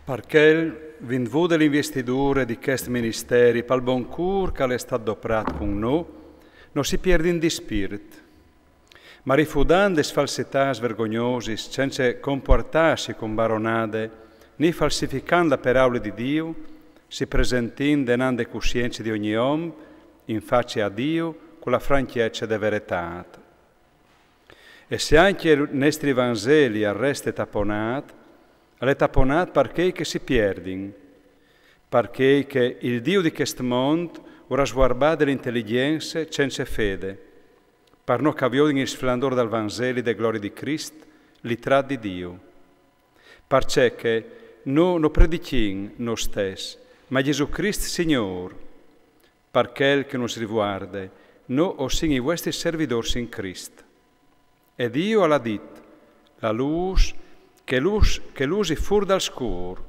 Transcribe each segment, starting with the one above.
Perché vin vude l'investidure di questi ministeri, pal bon cur che è stato doprat con noi, non si pierde di spirito, ma rifudando le falsità vergognose, senza comportarsi con baronade, né falsificando la parola di Dio, si presentino denando le coscienze di ogni uomo, in faccia a Dio, con la franchezza della verità. E se anche i nostri Vangeli arresta taponati, è taponat perché che si perdono, perché che il Dio di questo mondo ora sguarda dell'intelligenza senza fede, per non capire il splendore del Vangelo e della gloria di Cristo, l'itra di Dio. Perché che non predichiamo noi stessi, ma Gesù Cristo Signore, perché il che nos riguarda, noi siamo i vostri servitori in Cristo. E Dio ha detto, la luce, che l'usi fuori dal scuro.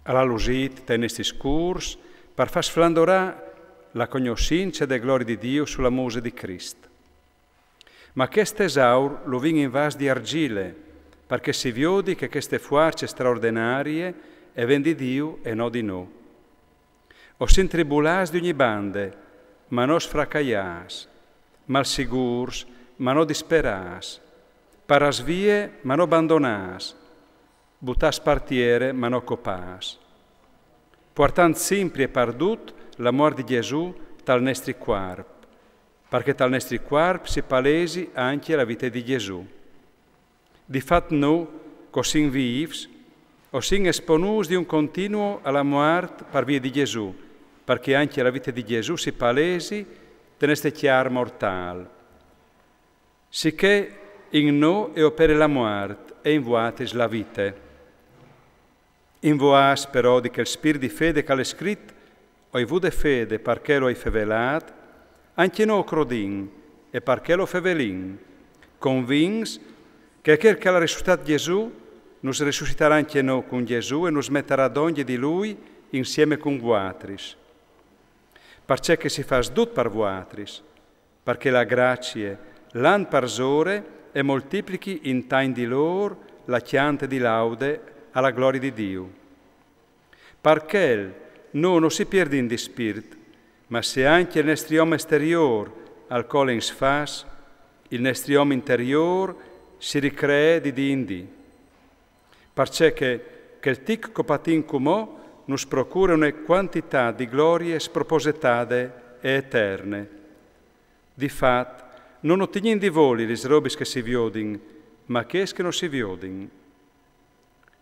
Alla lusit tenesti scurs per far sflandorare la conoscenza della gloria di Dio sulla muse di Cristo. Ma questo esaur lo vin in vas di argile, perché si vede che queste forze straordinarie è ven di Dio e non di noi. O sin tribulas di ogni bande, ma non sfracaias, mal sigurs, ma non disperas, paras vie, ma non abbandonas, butas partiere, ma non copas. Portant sempre e perdut l'amor di Gesù tal nostri corp, perché tal nostri corp si palesi anche la vita di Gesù. Di fatto noi, così vivs, o sin esponus di un continuo alla morte per via di Gesù, perché anche la vita di Gesù si palesi teneste chiar mortal. Sicché in noi è opere la morte e in voatis la vita. In voas però di che il spirito di fede che è scritto, oi vude fede perché lo hai fevelat, anche noi crodin e perché lo fevelin, convins che quel che ha risuscitato Gesù, nos risusciterà anche noi con Gesù e nos metterà d'ogni di Lui insieme con voatris. Perché che si fa sdut per voatris, perché la grazia, l'an parsore, e moltiplichi in tain di loro la chiante di laude alla gloria di Dio. Perché non si perde in di spirito, ma se anche il nostro uomo esteriore al quale in sfas, il nostro uomo interiore si ricrea di dì in dì. Perché che il tic copatin comò nos procura una quantità di glorie spropositate e eterne. Di fatto, non otteniamo di voli le robe che si viodin, ma che non si viodin.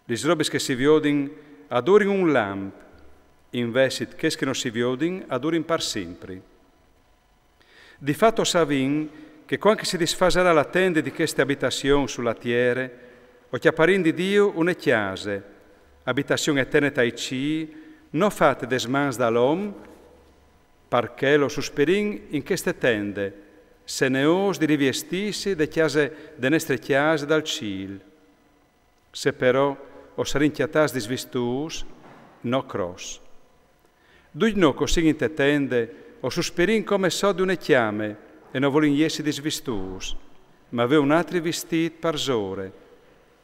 Le robe che si viodin adorin un lamp, invece che non si viodin adorin per sempre. Di fatto savin che quando si disfaserà la tenda di queste abitazioni sulla terra, o chiapparin di Dio una chiesa, abitazione eterna ai ci, non fatte des mans dall'uomo, perché lo susperin in queste tende, se ne os di rivestirsi de chiase de nostre chiase dal ciel. Se però os rinchiatas di svistus, no cross. Dui no così in te tende, o susperin come so di una chiame, e non volin iesi di svistus, ma aveva un altro vestit parsore,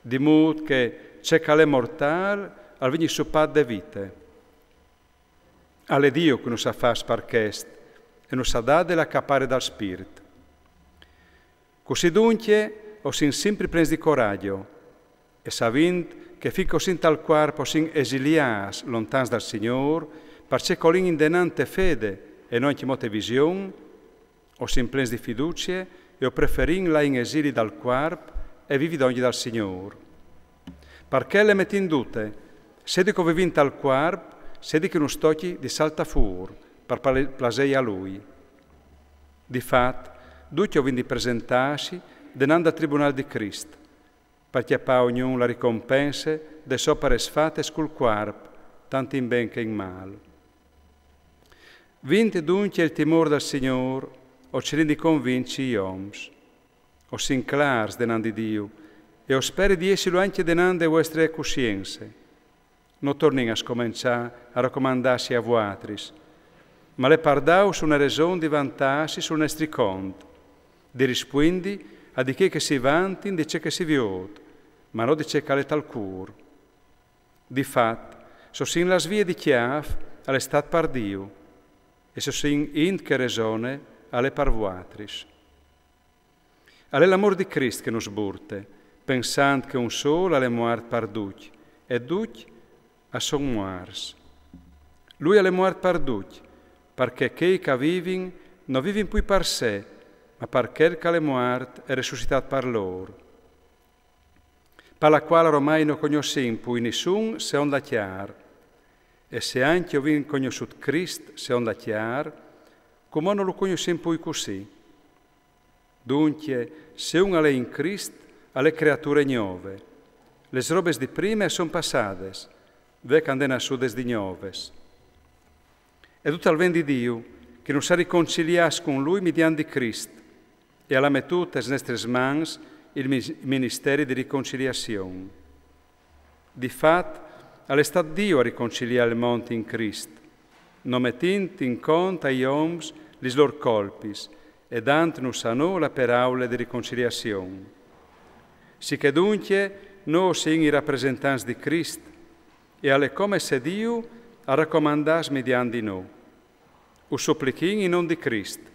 di modo che c'è calè mortal, al vigni suppat de vite. Alle Dio che non sa far sparchest, e non sa dare la capare dal spirito. Così dunque, o sin sempre prens di coraggio, e savint che fico sin tal corpo sin esilias lontans dal Signor, perché colin in denante fede e non anche molte visione, o sin prens di fiducie, e o preferin la in esili dal corpo e vivi d'ogni dal Signor. Perché le metti in dute, sedi che vivin tal corpo, sedi che non stocchi di salta fur, per plasei a Lui. Di fatto, tutti ho di presentarsi denando al tribunale di Cristo, perché pa ognuno la ricompensa de sopra sfate scul corpo, tanto in ben che in male. Vinte dunque il timore del Signore, o ci rendi convinci gli oms, o sin clars denando di Dio, e o speri di essere anche denando le vostre coscienze. Non tornin a scominciare a raccomandarsi a voatris, ma le pardau su una ragione di vantarsi sul nostri conti, di rispondi a di che si vantin di ciò che si viod, ma non di ciò che è tal cur. Di fatto, sosin las vie di chiaf alle stat par Dio, e sosin int che resone alle par vuatris. Alle l'amor di Crist che nos burte, pensant che un sol alle muart par duc, e duc a son muars. Lui alle muart par duc, perché chei che vivin, non vivin poi par sé, ma par quel che alle muart è resuscitat par loro. Per la quale ormai non conoscem poi nessun se onda chiar, e se anche io vin conosciut Crist se onda chiar, come non lo conoscem poi così. Dunque, se un è in Crist, alle creature nuove, le robes di prime son passades, vec andena sudes di nuoves. E tutto al ven di Dio, che non sa riconcilias con Lui mediante Crist, e alla metut es nestres mans il ministeri di riconciliazione. Di fatto, è stato Dio a riconciliare il monte in Crist, non mettint in conto agli oms lis lor colpis, e dantnus a noi la paraula di riconciliazione. Si che dunque noi siamo i rappresentanti di Cristo, e alle come se Dio a raccomandas mediante di noi. O supplichin in nome di Cristo.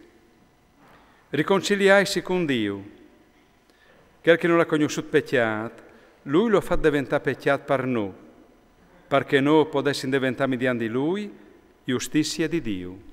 Riconciliaisi con Dio. Quel che non l'ha conosciuto peccato, Lui lo fa diventare peccato per noi, perché noi potessimo diventare mediante di Lui giustizia di Dio.